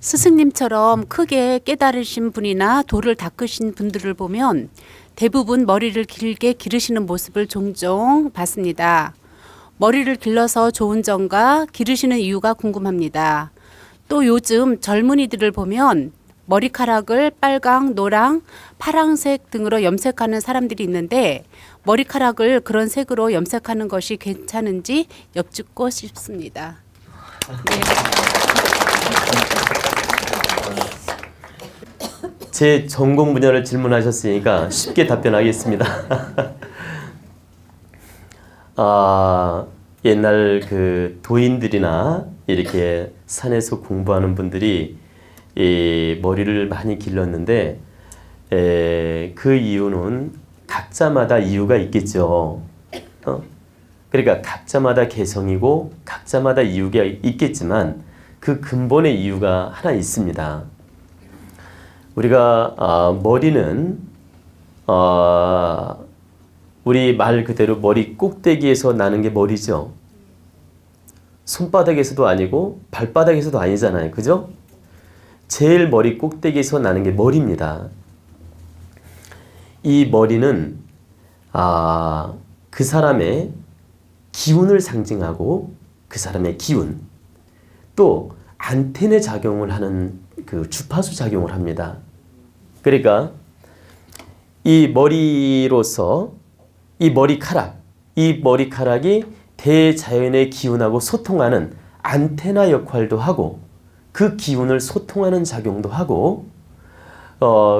스승님처럼 크게 깨달으신 분이나 도를 닦으신 분들을 보면 대부분 머리를 길게 기르시는 모습을 종종 봤습니다. 머리를 길러서 좋은 점과 기르시는 이유가 궁금합니다. 또 요즘 젊은이들을 보면 머리카락을 빨강, 노랑, 파랑색 등으로 염색하는 사람들이 있는데 머리카락을 그런 색으로 염색하는 것이 괜찮은지 여쭙고 싶습니다. 네. 제 전공 분야를 질문하셨으니까 쉽게 답변하겠습니다. 옛날 그 도인들이나 이렇게 산에서 공부하는 분들이 이 머리를 많이 길렀는데 그 이유는 각자마다 이유가 있겠죠. 그러니까 각자마다 개성이고 각자마다 이유가 있겠지만 그 근본의 이유가 하나 있습니다. 우리가 머리는 우리 말 그대로 머리 꼭대기에서 나는 게 머리죠. 손바닥에서도 아니고 발바닥에서도 아니잖아요. 그죠? 제일 머리 꼭대기에서 나는 게 머리입니다. 이 머리는 그 사람의 기운을 상징하고 그 사람의 기운, 또 안테나 작용을 하는 그 주파수 작용을 합니다. 그러니까 이 머리로서 이 머리카락이 대자연의 기운하고 소통하는 안테나 역할도 하고 그 기운을 소통하는 작용도 하고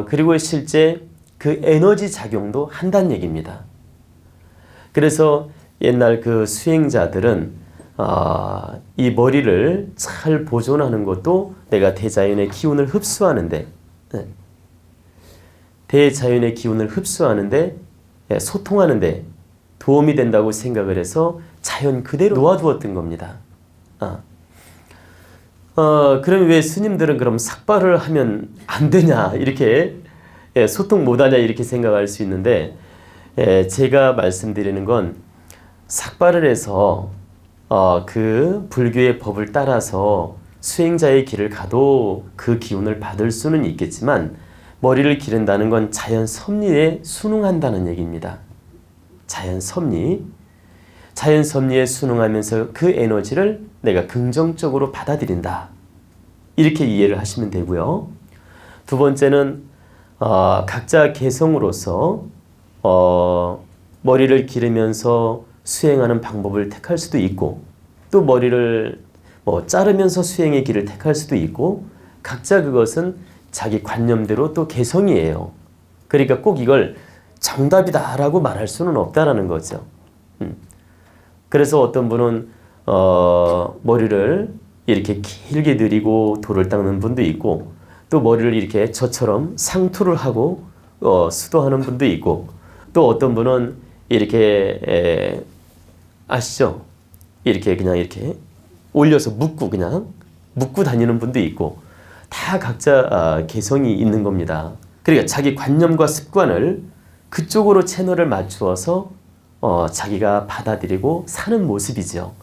그리고 실제 그 에너지 작용도 한다는 얘기입니다. 그래서 옛날 그 수행자들은 이 머리를 잘 보존하는 것도 내가 대자연의 기운을 흡수하는데 소통하는데 도움이 된다고 생각을 해서 자연 그대로 놓아두었던 겁니다. 그럼 왜 스님들은 그럼 삭발을 하면 안 되냐 이렇게 소통 못하냐 이렇게 생각할 수 있는데 제가 말씀드리는 건 삭발을 해서 그 불교의 법을 따라서 수행자의 길을 가도 그 기운을 받을 수는 있겠지만 머리를 기른다는 건 자연 섭리에 순응한다는 얘기입니다. 자연 섭리에 순응하면서 그 에너지를 내가 긍정적으로 받아들인다. 이렇게 이해를 하시면 되고요. 두 번째는 각자 개성으로서 머리를 기르면서 수행하는 방법을 택할 수도 있고 또 머리를 자르면서 수행의 길을 택할 수도 있고 각자 그것은 자기 관념대로 또 개성이에요. 그러니까 꼭 이걸 정답이다라고 말할 수는 없다라는 거죠. 그래서 어떤 분은 머리를 이렇게 길게 늘리고 돌을 닦는 분도 있고 또 머리를 이렇게 저처럼 상투를 하고 수도하는 분도 있고 또 어떤 분은 이렇게 아시죠? 이렇게 그냥 이렇게 올려서 묶고 다니는 분도 있고 다 각자 개성이 있는 겁니다. 그러니까 자기 관념과 습관을 그쪽으로 채널을 맞추어서 자기가 받아들이고 사는 모습이죠.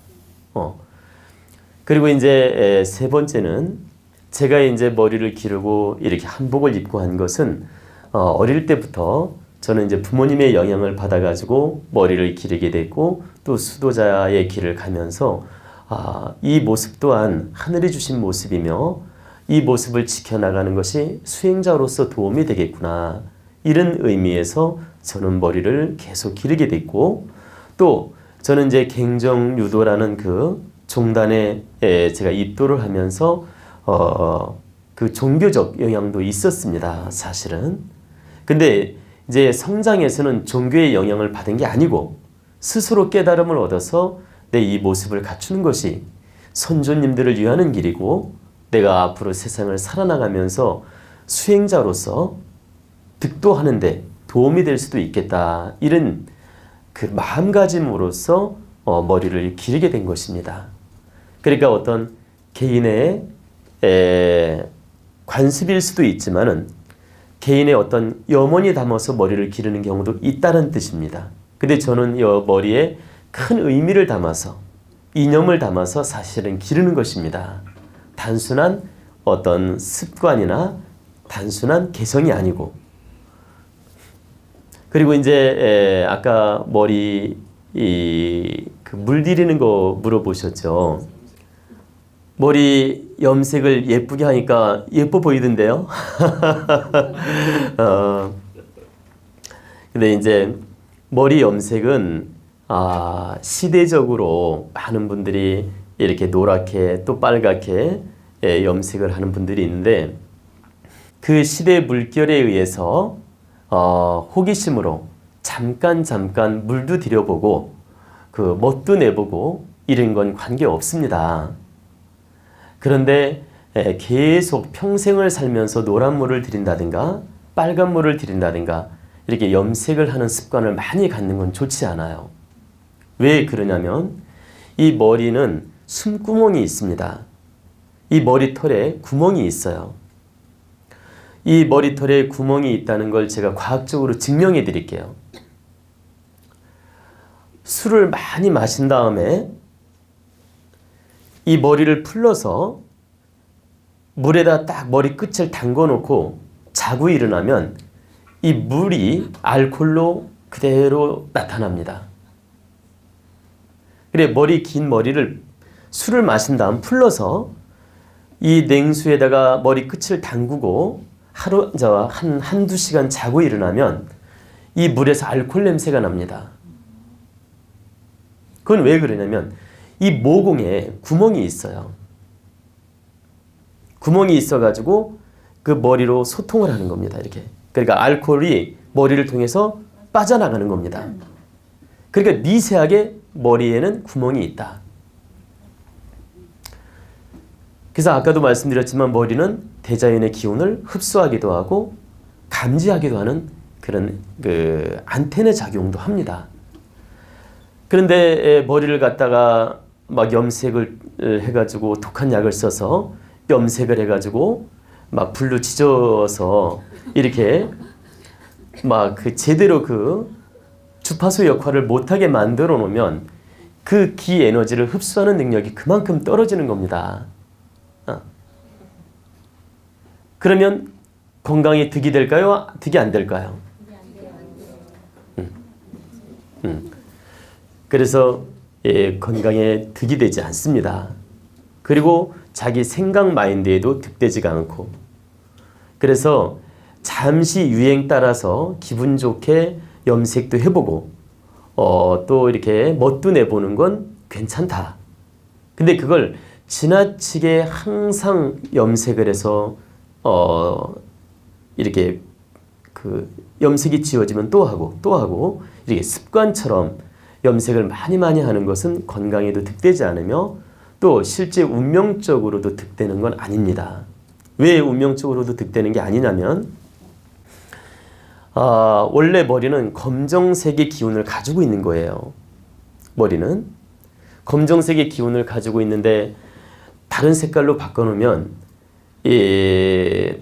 그리고 이제 세 번째는 제가 이제 머리를 기르고 이렇게 한복을 입고 한 것은 어릴 때부터 저는 이제 부모님의 영향을 받아가지고 머리를 기르게 됐고 또 수도자의 길을 가면서 이 모습 또한 하늘이 주신 모습이며 이 모습을 지켜나가는 것이 수행자로서 도움이 되겠구나. 이런 의미에서 저는 머리를 계속 기르게 됐고 또 저는 이제 갱정유도라는 그 종단에 제가 입도를 하면서 그 종교적 영향도 있었습니다. 사실은. 근데 이제 성장에서는 종교의 영향을 받은 게 아니고 스스로 깨달음을 얻어서 내 이 모습을 갖추는 것이 선조님들을 위하는 길이고 내가 앞으로 세상을 살아나가면서 수행자로서 득도하는데 도움이 될 수도 있겠다. 이런 그 마음가짐으로써 머리를 기르게 된 것입니다. 그러니까 어떤 개인의 관습일 수도 있지만은 개인의 어떤 염원이 담아서 머리를 기르는 경우도 있다는 뜻입니다. 근데 저는 이 머리에 큰 의미를 담아서 이념을 담아서 사실은 기르는 것입니다. 단순한 어떤 습관이나 단순한 개성이 아니고, 그리고 이제 아까 머리 그 물들이는 거 물어보셨죠. 머리 염색을 예쁘게 하니까 예뻐 보이던데요. 근데 이제 머리 염색은 시대적으로 많은 분들이 이렇게 노랗게 또 빨갛게 염색을 하는 분들이 있는데, 그 시대 물결에 의해서 호기심으로 잠깐 물도 들여보고 그 멋도 내보고 이런 건 관계 없습니다. 그런데 계속 평생을 살면서 노란 물을 들인다든가 빨간 물을 들인다든가 이렇게 염색을 하는 습관을 많이 갖는 건 좋지 않아요. 왜 그러냐면 이 머리는 숨구멍이 있습니다. 이 머리털에 구멍이 있어요. 이 머리털에 구멍이 있다는 걸 제가 과학적으로 증명해 드릴게요. 술을 많이 마신 다음에 이 머리를 풀러서 물에다 딱 머리 끝을 담궈 놓고 자고 일어나면 이 물이 알코올로 그대로 나타납니다. 그래, 긴 머리를 술을 마신 다음 풀러서 이 냉수에다가 머리 끝을 담그고 한두 시간 자고 일어나면 이 물에서 알코올 냄새가 납니다. 그건 왜 그러냐면 이 모공에 구멍이 있어요. 구멍이 있어가지고 그 머리로 소통을 하는 겁니다. 이렇게. 그러니까 알코올이 머리를 통해서 빠져나가는 겁니다. 그러니까 미세하게 머리에는 구멍이 있다. 그래서 아까도 말씀드렸지만 머리는 대자연의 기운을 흡수하기도 하고 감지하기도 하는 그런 그 안테나 작용도 합니다. 그런데 머리를 갖다가 막 염색을 해가지고 독한 약을 써서 염색을 해가지고 막 불로 지져서 이렇게 막 그 제대로 그 주파수 역할을 못하게 만들어 놓으면 그 기 에너지를 흡수하는 능력이 그만큼 떨어지는 겁니다. 그러면 건강에 득이 될까요? 득이 안 될까요? 그래서 건강에 득이 되지 않습니다. 그리고 자기 생각 마인드에도 득되지가 않고, 그래서 잠시 유행 따라서 기분 좋게 염색도 해보고 또 이렇게 멋도 내보는 건 괜찮다. 근데 그걸 지나치게 항상 염색을 해서 이렇게 그 염색이 지워지면 또 하고 이렇게 습관처럼 염색을 많이 하는 것은 건강에도 득되지 않으며 또 실제 운명적으로도 득되는 건 아닙니다. 왜 운명적으로도 득되는 게 아니냐면 원래 머리는 검정색의 기운을 가지고 있는 거예요. 머리는 검정색의 기운을 가지고 있는데 다른 색깔로 바꿔놓으면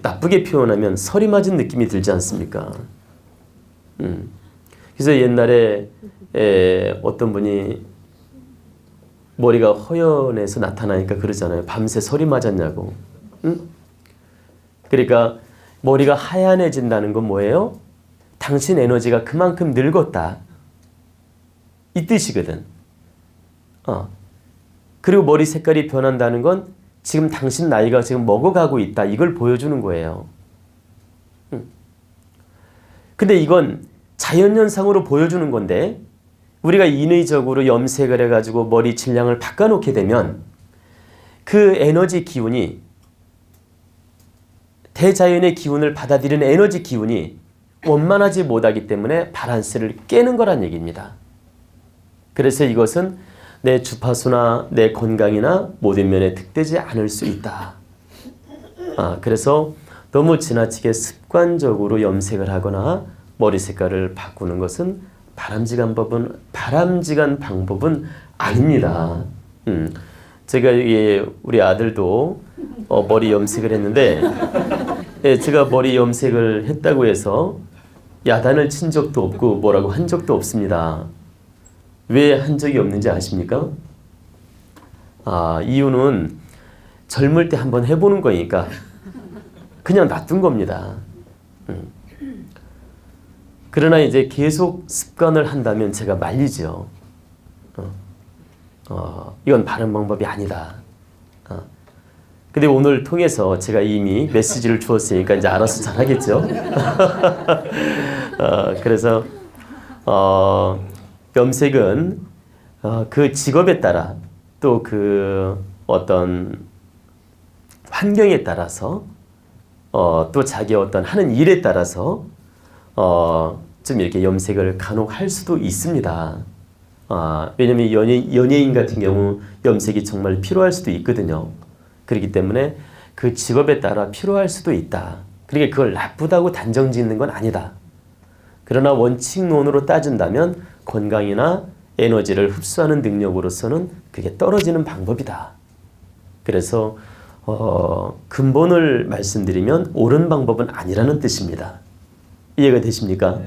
나쁘게 표현하면 설이 맞은 느낌이 들지 않습니까? 그래서 옛날에 어떤 분이 머리가 허연해서 나타나니까 그러잖아요. 밤새 설이 맞았냐고. 그러니까 머리가 하얀해진다는 건 뭐예요? 당신 에너지가 그만큼 늙었다. 이 뜻이거든. 그리고 머리 색깔이 변한다는 건 지금 당신 나이가 지금 먹어가고 있다. 이걸 보여주는 거예요. 근데 이건 자연현상으로 보여주는 건데 우리가 인위적으로 염색을 해가지고 머리 질량을 바꿔놓게 되면 그 에너지 기운이 대자연의 기운을 받아들이는 에너지 기운이 원만하지 못하기 때문에 밸런스를 깨는 거란 얘기입니다. 그래서 이것은 내 주파수나 내 건강이나 모든 면에 득되지 않을 수 있다. 그래서 너무 지나치게 습관적으로 염색을 하거나 머리 색깔을 바꾸는 것은 바람직한 방법은 아닙니다. 제가 우리 아들도 머리 염색을 했는데 제가 머리 염색을 했다고 해서 야단을 친 적도 없고 뭐라고 한 적도 없습니다. 왜 한 적이 없는지 아십니까? 이유는 젊을 때 한번 해보는 거니까 그냥 놔둔 겁니다. 그러나 이제 계속 습관을 한다면 제가 말리죠. 이건 바른 방법이 아니다. 근데 오늘 통해서 제가 이미 메시지를 주었으니까 이제 알아서 잘하겠죠. 그래서 염색은 그 직업에 따라 또 그 어떤 환경에 따라서 또 자기 어떤 하는 일에 따라서 좀 이렇게 염색을 간혹 할 수도 있습니다. 왜냐면 연예인 같은 경우 염색이 정말 필요할 수도 있거든요. 그렇기 때문에 그 직업에 따라 필요할 수도 있다. 그러니까 그걸 나쁘다고 단정 짓는 건 아니다. 그러나 원칙론으로 따진다면 건강이나 에너지를 흡수하는 능력으로서는 그게 떨어지는 방법이다. 그래서 근본을 말씀드리면 옳은 방법은 아니라는 뜻입니다. 이해가 되십니까?